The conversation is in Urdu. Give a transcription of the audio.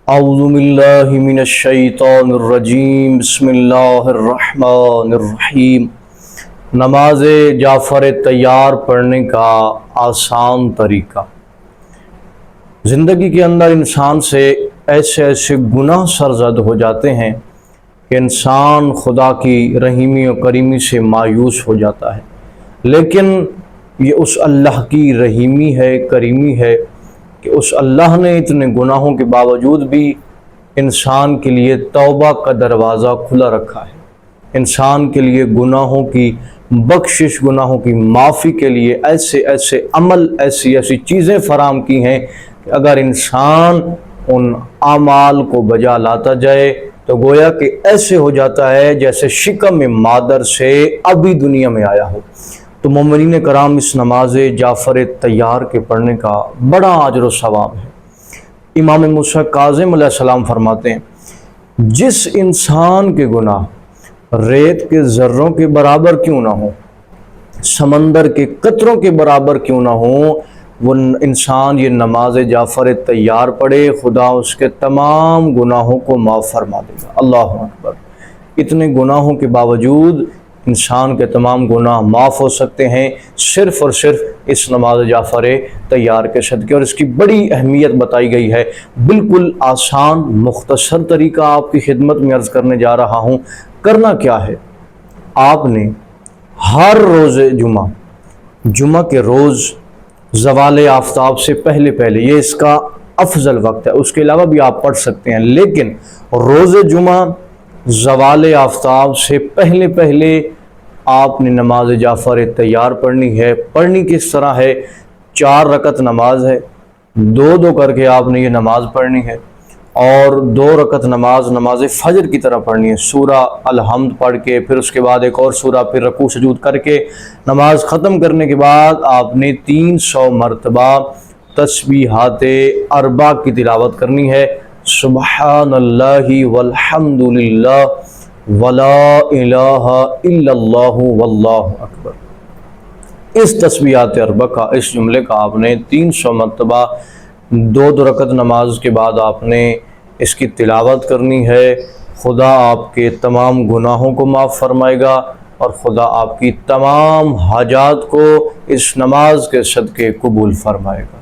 اعوذ باللہ من الشیطان الرجیم بسم اللہ الرحمن الرحیم۔ نماز جعفر تیار پڑھنے کا آسان طریقہ۔ زندگی کے اندر انسان سے ایسے گناہ سرزد ہو جاتے ہیں کہ انسان خدا کی رحیمی و کریمی سے مایوس ہو جاتا ہے، لیکن یہ اس اللہ کی رحیمی ہے، کریمی ہے کہ اس اللہ نے اتنے گناہوں کے باوجود بھی انسان کے لیے توبہ کا دروازہ کھلا رکھا ہے۔ انسان کے لیے گناہوں کی بخشش، گناہوں کی معافی کے لیے ایسے عمل، ایسی چیزیں فراہم کی ہیں کہ اگر انسان ان اعمال کو بجا لاتا جائے تو گویا کہ ایسے ہو جاتا ہے جیسے شکم مادر سے ابھی دنیا میں آیا ہو۔ تو مومنین کرام، اس نماز جعفر تیار کے پڑھنے کا بڑا اجر و ثواب ہے۔ امام موسیٰ کاظم علیہ السلام فرماتے ہیں، جس انسان کے گناہ ریت کے ذروں کے برابر کیوں نہ ہوں، سمندر کے قطروں کے برابر کیوں نہ ہوں، وہ انسان یہ نماز جعفر تیار پڑھے، خدا اس کے تمام گناہوں کو معاف فرما دے گا۔ اللہ اکبر۔ اتنے گناہوں کے باوجود انسان کے تمام گناہ معاف ہو سکتے ہیں صرف اور صرف اس نماز جعفر تیار کے صدقے، اور اس کی بڑی اہمیت بتائی گئی ہے۔ بالکل آسان مختصر طریقہ آپ کی خدمت میں عرض کرنے جا رہا ہوں۔ کرنا کیا ہے؟ آپ نے ہر روز جمعہ کے روز زوال آفتاب سے پہلے یہ اس کا افضل وقت ہے، اس کے علاوہ بھی آپ پڑھ سکتے ہیں، لیکن روز جمعہ زوال آفتاب سے پہلے آپ نے نماز جعفر تیار پڑھنی ہے۔ پڑھنی کس طرح ہے؟ 4 رکعت نماز ہے، 2 کر کے آپ نے یہ نماز پڑھنی ہے، اور 2 رکعت نماز فجر کی طرح پڑھنی ہے۔ سورہ الحمد پڑھ کے، پھر اس کے بعد ایک اور سورہ، پھر رکوع سجود کر کے نماز ختم کرنے کے بعد آپ نے 300 مرتبہ تسبیحات 4 کی تلاوت کرنی ہے۔ سبحان اللہ والحمد للہ ولا الہ الا اللہ واللہ اکبر۔ اس تسبیحات 4 کا، اس جملے کا آپ نے 300 مرتبہ 2 رکعت نماز کے بعد آپ نے اس کی تلاوت کرنی ہے۔ خدا آپ کے تمام گناہوں کو معاف فرمائے گا، اور خدا آپ کی تمام حاجات کو اس نماز کے صدقے قبول فرمائے گا۔